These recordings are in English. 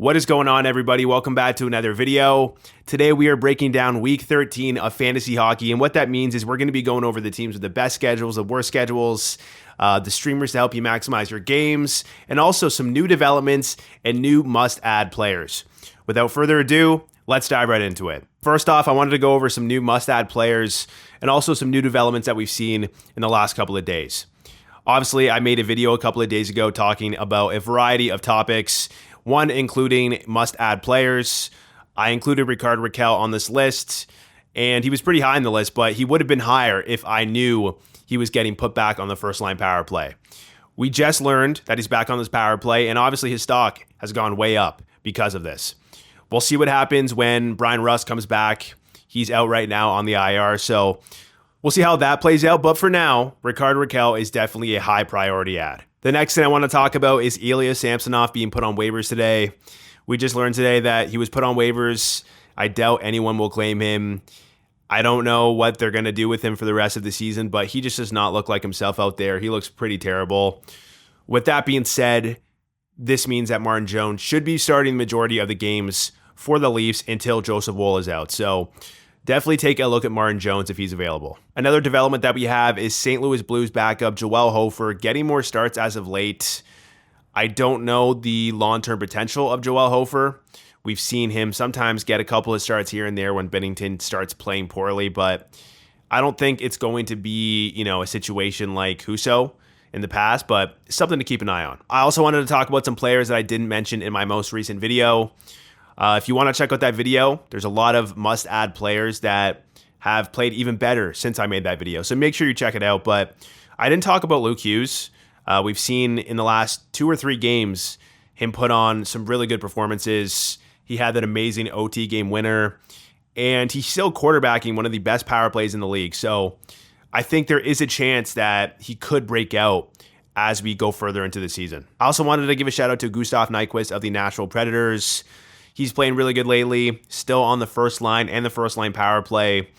What is going on, everybody? Welcome back to another video. Today we are breaking down week 13 of fantasy hockey, and what that means is we're going to be going over the teams with the best schedules, the worst schedules, the streamers to help you maximize your games, and also some new developments and new must-add players. Without further ado, let's dive right into it. First off, I wanted to go over some new must-add players and also some new developments that we've seen in the last couple of days. Obviously, I made a video a couple of days ago talking about a variety of topics, one including must-add players. I included Rickard Rakell on this list, and he was pretty high on the list, but he would have been higher if I knew he was getting put back on the first-line power play. We just learned that he's back on this power play, and obviously his stock has gone way up because of this. We'll see what happens when Brian Rust comes back. He's out right now on the IR, so we'll see how that plays out. But for now, Rickard Rakell is definitely a high priority add. The next thing I want to talk about is Ilya Samsonov being put on waivers today. We just learned today that he was put on waivers. I doubt anyone will claim him. I don't know what they're going to do with him for the rest of the season, but he just does not look like himself out there. He looks pretty terrible. With that being said, this means that Martin Jones should be starting the majority of the games for the Leafs until Joseph Woll is out. So definitely take a look at Martin Jones if he's available. Another development that we have is St. Louis Blues backup Joel Hofer getting more starts as of late. I don't know the long-term potential of Joel Hofer. We've seen him sometimes get a couple of starts here and there when Binnington starts playing poorly, but I don't think it's going to be, a situation like Husso in the past, but something to keep an eye on. I also wanted to talk about some players that I didn't mention in my most recent video. If you want to check out that video, there's a lot of must-add players that have played even better since I made that video. So make sure you check it out. But I didn't talk about Luke Hughes. We've seen in the last 2 or 3 games him put on some really good performances. He had that amazing OT game winner, and he's still quarterbacking one of the best power plays in the league. So I think there is a chance that he could break out as we go further into the season. I also wanted to give a shout out to Gustav Nyquist of the Nashville Predators. He's playing really good lately, still on the first line and the first line power play.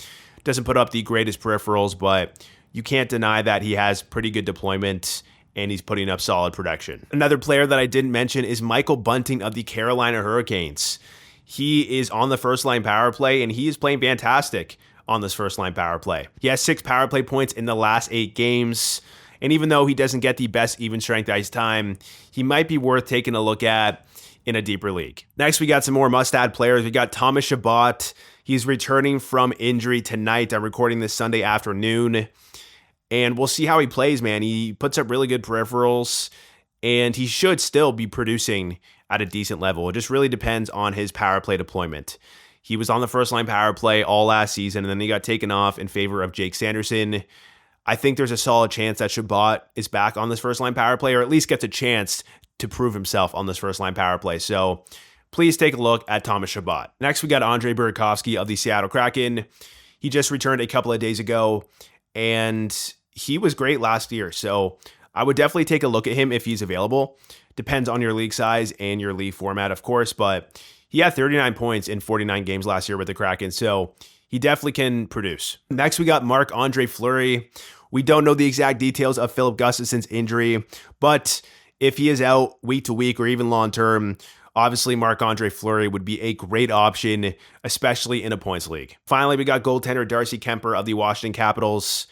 Doesn't put up the greatest peripherals, but you can't deny that he has pretty good deployment and he's putting up solid production. Another player that I didn't mention is Michael Bunting of the Carolina Hurricanes. He is on the first line power play and he is playing fantastic on this first line power play. He has 6 power play points in the last 8 games. And even though he doesn't get the best even strength ice time, he might be worth taking a look at in a deeper league. Next, we got some more must-add players. We got Thomas Chabot. He's returning from injury tonight. I'm recording this Sunday afternoon, and we'll see how he plays, man. He puts up really good peripherals, and he should still be producing at a decent level. It just really depends on his power play deployment. He was on the first-line power play all last season, and then he got taken off in favor of Jake Sanderson. I think there's a solid chance that Chabot is back on this first-line power play, or at least gets a chance to prove himself on this first-line power play. So please take a look at Thomas Chabot. Next, we got Andrei Burakovsky of the Seattle Kraken. He just returned a couple of days ago, and he was great last year. So I would definitely take a look at him if he's available. Depends on your league size and your league format, of course, but he had 39 points in 49 games last year with the Kraken, so he definitely can produce. Next, we got Marc-Andre Fleury. We don't know the exact details of Philip Gustafsson's injury, but if he is out week to week or even long term, obviously Marc-Andre Fleury would be a great option, especially in a points league. Finally, we got goaltender Darcy Kuemper of the Washington Capitals.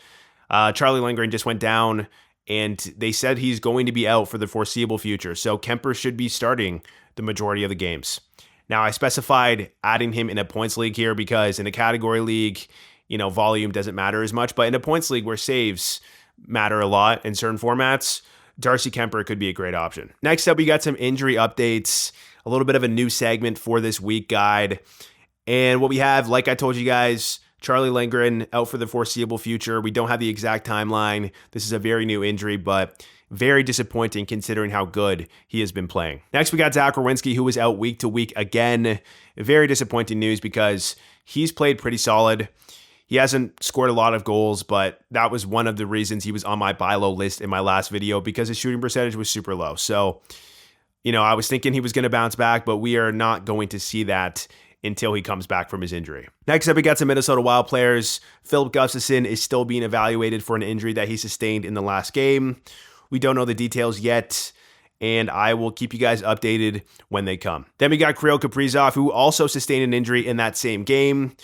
Charlie Lindgren just went down, and they said he's going to be out for the foreseeable future. So Kuemper should be starting the majority of the games. Now, I specified adding him in a points league here because in a category league, volume doesn't matter as much. But in a points league where saves matter a lot in certain formats, Darcy Kuemper could be a great option. Next up, we got some injury updates, a little bit of a new segment for this week guide. And what we have, like I told you guys, Charlie Lindgren out for the foreseeable future. We don't have the exact timeline. This is a very new injury, but very disappointing considering how good he has been playing. Next, we got Zach Werenski, who was out week to week again. Very disappointing news because he's played pretty solid. He hasn't scored a lot of goals, but that was one of the reasons he was on my buy low list in my last video because his shooting percentage was super low. So, I was thinking he was going to bounce back, but we are not going to see that until he comes back from his injury. Next up, we got some Minnesota Wild players. Philip Gustafsson is still being evaluated for an injury that he sustained in the last game. We don't know the details yet, and I will keep you guys updated when they come. Then we got Kirill Kaprizov, who also sustained an injury in that same game.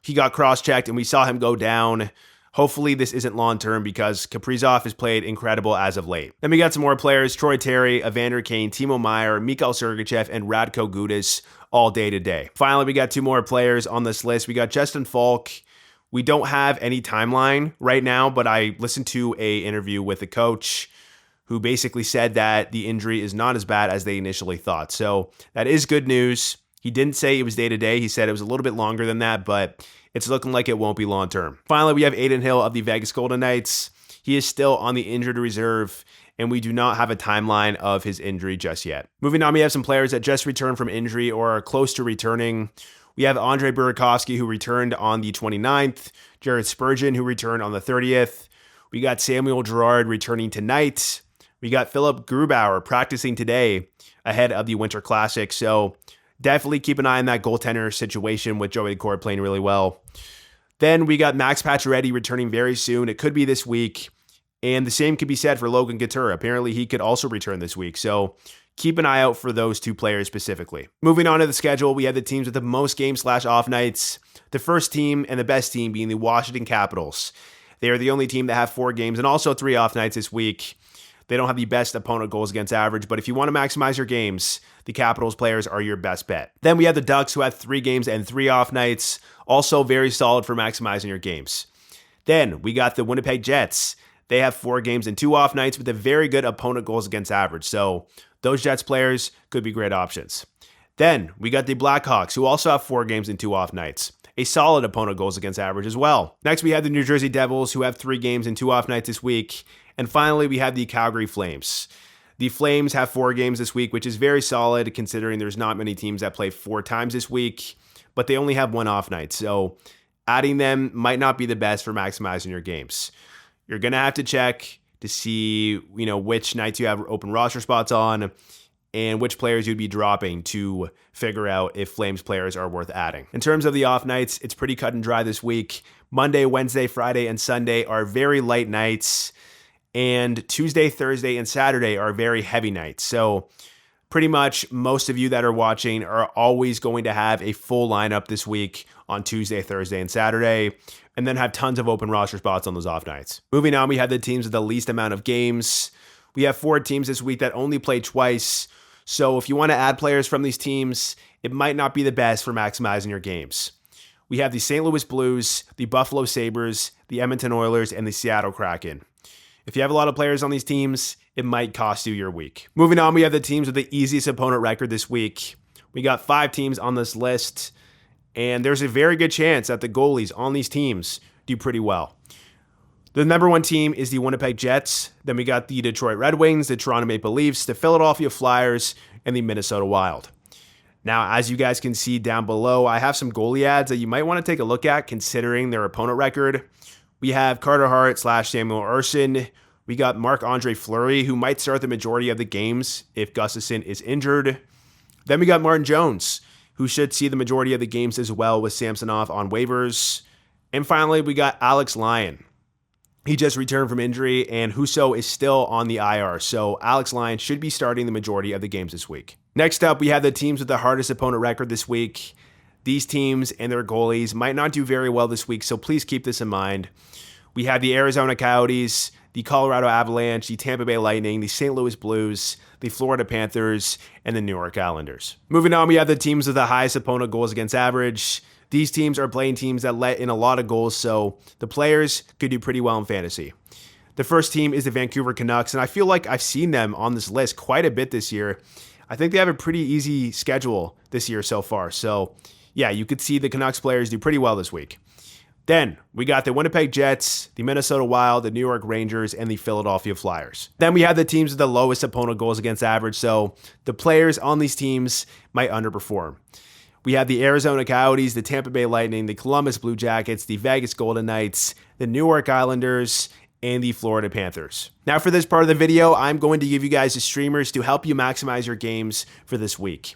He got cross-checked, and we saw him go down. Hopefully this isn't long-term because Kaprizov has played incredible as of late. Then we got some more players: Troy Terry, Evander Kane, Timo Meier, Mikhail Sergachev, and Radko Gudas all day-to-day. Finally, we got two more players on this list. We got Justin Falk. We don't have any timeline right now, but I listened to an interview with the coach who basically said that the injury is not as bad as they initially thought. So that is good news. He didn't say it was day-to-day. He said it was a little bit longer than that, but it's looking like it won't be long-term. Finally, we have Adin Hill of the Vegas Golden Knights. He is still on the injured reserve, and we do not have a timeline of his injury just yet. Moving on, we have some players that just returned from injury or are close to returning. We have Andre Burakovsky, who returned on the 29th, Jared Spurgeon, who returned on the 30th. We got Samuel Girard returning tonight. We got Philip Grubauer practicing today ahead of the Winter Classic. So definitely keep an eye on that goaltender situation with Joey Cord playing really well. Then we got Max Pacioretty returning very soon. It could be this week. And the same could be said for Logan Couture. Apparently he could also return this week. So keep an eye out for those two players specifically. Moving on to the schedule, we have the teams with the most game/off nights. The first team and the best team being the Washington Capitals. They are the only team that have 4 games and also 3 off nights this week. They don't have the best opponent goals against average, but if you want to maximize your games, the Capitals players are your best bet. Then we have the Ducks, who have 3 games and 3 off nights. Also very solid for maximizing your games. Then we got the Winnipeg Jets. They have 4 games and 2 off nights with a very good opponent goals against average. So those Jets players could be great options. Then we got the Blackhawks, who also have 4 games and 2 off nights. A solid opponent goals against average as well. Next, we have the New Jersey Devils, who have 3 games and 2 off nights this week. And finally, we have the Calgary Flames. The Flames have 4 games this week, which is very solid considering there's not many teams that play 4 times this week, but they only have 1 off night. So adding them might not be the best for maximizing your games. You're going to have to check to see, which nights you have open roster spots on and which players you'd be dropping to figure out if Flames players are worth adding. In terms of the off nights, it's pretty cut and dry this week. Monday, Wednesday, Friday, and Sunday are very light nights. And Tuesday, Thursday, and Saturday are very heavy nights. So pretty much most of you that are watching are always going to have a full lineup this week on Tuesday, Thursday, and Saturday, and then have tons of open roster spots on those off nights. Moving on, we have the teams with the least amount of games. We have 4 teams this week that only play twice. So if you want to add players from these teams, it might not be the best for maximizing your games. We have the St. Louis Blues, the Buffalo Sabres, the Edmonton Oilers, and the Seattle Kraken. If you have a lot of players on these teams, it might cost you your week. Moving on, we have the teams with the easiest opponent record this week. We got 5 teams on this list, and there's a very good chance that the goalies on these teams do pretty well. The number 1 team is the Winnipeg Jets. Then we got the Detroit Red Wings, the Toronto Maple Leafs, the Philadelphia Flyers, and the Minnesota Wild. Now, as you guys can see down below, I have some goalie ads that you might want to take a look at considering their opponent record. We have Carter Hart / Samuel Ersson. We got Marc-Andre Fleury, who might start the majority of the games if Gustafsson is injured. Then we got Martin Jones, who should see the majority of the games as well with Samsonov on waivers. And finally, we got Alex Lyon. He just returned from injury, and Husso is still on the IR, so Alex Lyon should be starting the majority of the games this week. Next up, we have the teams with the hardest opponent record this week. These teams and their goalies might not do very well this week, so please keep this in mind. We have the Arizona Coyotes, the Colorado Avalanche, the Tampa Bay Lightning, the St. Louis Blues, the Florida Panthers, and the New York Islanders. Moving on, we have the teams with the highest opponent goals against average. These teams are playing teams that let in a lot of goals, so the players could do pretty well in fantasy. The first team is the Vancouver Canucks, and I feel like I've seen them on this list quite a bit this year. I think they have a pretty easy schedule this year so far, so yeah, you could see the Canucks players do pretty well this week. Then we got the Winnipeg Jets, the Minnesota Wild, the New York Rangers, and the Philadelphia Flyers. Then we have the teams with the lowest opponent goals against average, so the players on these teams might underperform. We have the Arizona Coyotes, the Tampa Bay Lightning, the Columbus Blue Jackets, the Vegas Golden Knights, the New York Islanders, and the Florida Panthers. Now for this part of the video, I'm going to give you guys the streamers to help you maximize your games for this week.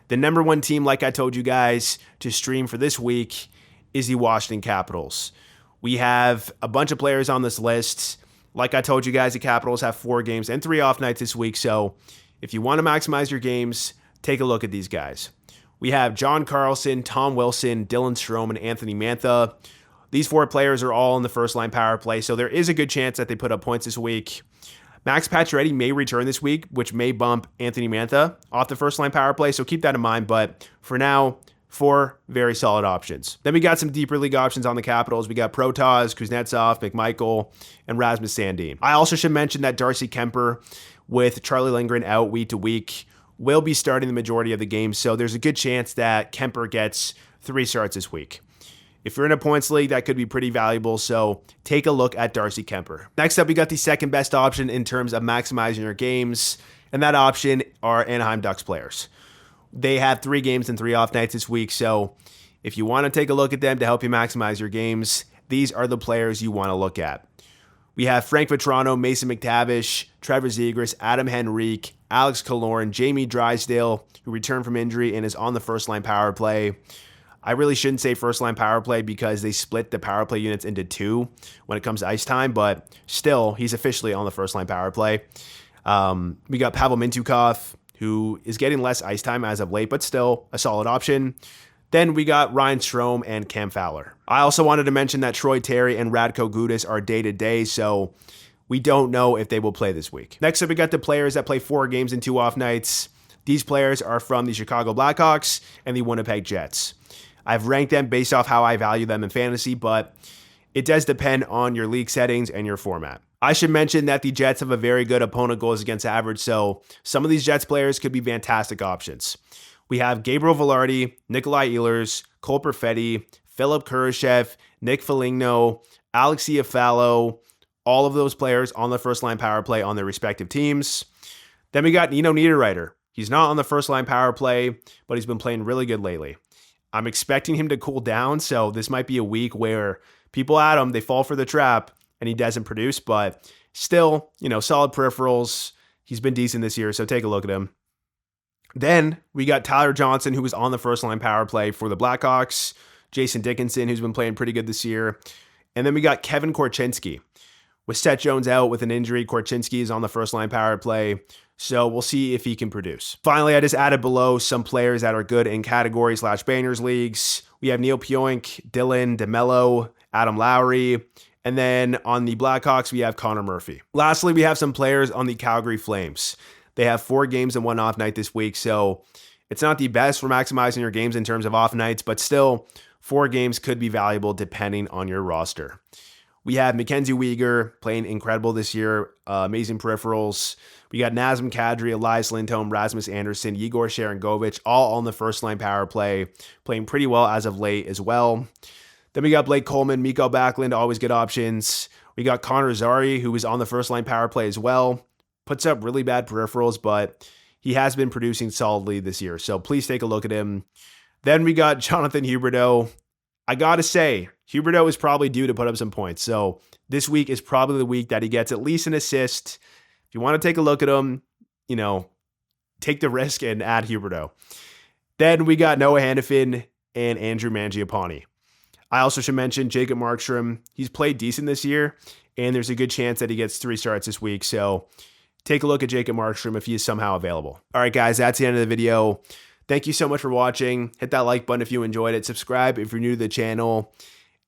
The number 1 team, like I told you guys, to stream for this week is the Washington Capitals. We have a bunch of players on this list. Like I told you guys, the Capitals have 4 games and 3 off nights this week, so if you want to maximize your games, take a look at these guys. We have John Carlson, Tom Wilson, Dylan Strome, and Anthony Mantha. These 4 players are all in the first line power play, so there is a good chance that they put up points this week. Max Pacioretty may return this week, which may bump Anthony Mantha off the first line power play, so keep that in mind. But for now, 4 very solid options. Then we got some deeper league options on the Capitals. We got Protas, Kuznetsov, McMichael, and Rasmus Sandin. I also should mention that Darcy Kemper, with Charlie Lindgren out week to week, will be starting the majority of the games, so there's a good chance that Kemper gets 3 starts this week. If you're in a points league, that could be pretty valuable, so take a look at Darcy Kemper. Next up, we got the second best option in terms of maximizing your games, and that option are Anaheim Ducks players. They have 3 games and 3 off nights this week, so if you want to take a look at them to help you maximize your games, these are the players you want to look at. We have Frank Vetrano, Mason McTavish, Trevor Zegras, Adam Henrique, Alex Killorn, Jamie Drysdale, who returned from injury and is on the first line power play. I really shouldn't say first line power play because they split the power play units into 2 when it comes to ice time, but still, he's officially on the first line power play. We got Pavel Mintyukov, who is getting less ice time as of late, but still a solid option. Then we got Ryan Strome and Cam Fowler. I also wanted to mention that Troy Terry and Radko Gudas are day-to-day, so we don't know if they will play this week. Next up, we got the players that play 4 games and 2 off nights. These players are from the Chicago Blackhawks and the Winnipeg Jets. I've ranked them based off how I value them in fantasy, but it does depend on your league settings and your format. I should mention that the Jets have a very good opponent goals against average, so some of these Jets players could be fantastic options. We have Gabriel Velarde, Nikolai Ehlers, Cole Perfetti, Philip Kurashev, Nick Foligno, Alex Iafallo, all of those players on the first line power play on their respective teams. Then we got Nino Niederreiter. He's not on the first line power play, but he's been playing really good lately. I'm expecting him to cool down, so this might be a week where people at him, they fall for the trap, and he doesn't produce, but still, solid peripherals. He's been decent this year, so take a look at him. Then we got Tyler Johnson, who was on the first line power play for the Blackhawks, Jason Dickinson, who's been playing pretty good this year, and then we got Kevin Korchinski. With Seth Jones out with an injury, Korchinski is on the first line power play, so we'll see if he can produce. Finally, I just added below some players that are good in category/banners leagues. We have Neil Pionk, Dylan DeMello, Adam Lowry, and then on the Blackhawks, we have Connor Murphy. Lastly, we have some players on the Calgary Flames. They have 4 games and 1 off night this week, so it's not the best for maximizing your games in terms of off nights, but still, 4 games could be valuable depending on your roster. We have Mackenzie Weegar playing incredible this year, amazing peripherals. We got Nazem Kadri, Elias Lindholm, Rasmus Andersson, Yegor Sharangovich, all on the first line power play, playing pretty well as of late as well. Then we got Blake Coleman, Mikko Backlund, always good options. We got Connor Zary, who was on the first line power play as well. Puts up really bad peripherals, but he has been producing solidly this year, so please take a look at him. Then we got Jonathan Huberdeau. I gotta say, Huberdeau is probably due to put up some points, so this week is probably the week that he gets at least an assist. If you want to take a look at him, take the risk and add Huberdeau. Then we got Noah Hannafin and Andrew Mangiapane. I also should mention Jacob Markstrom. He's played decent this year, and there's a good chance that he gets 3 starts this week, so take a look at Jacob Markstrom if he is somehow available. All right, guys, that's the end of the video. Thank you so much for watching. Hit that like button if you enjoyed it. Subscribe if you're new to the channel.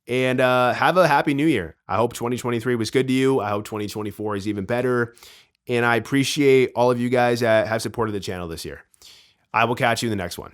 And have a happy new year. I hope 2023 was good to you. I hope 2024 is even better. And I appreciate all of you guys that have supported the channel this year. I will catch you in the next one.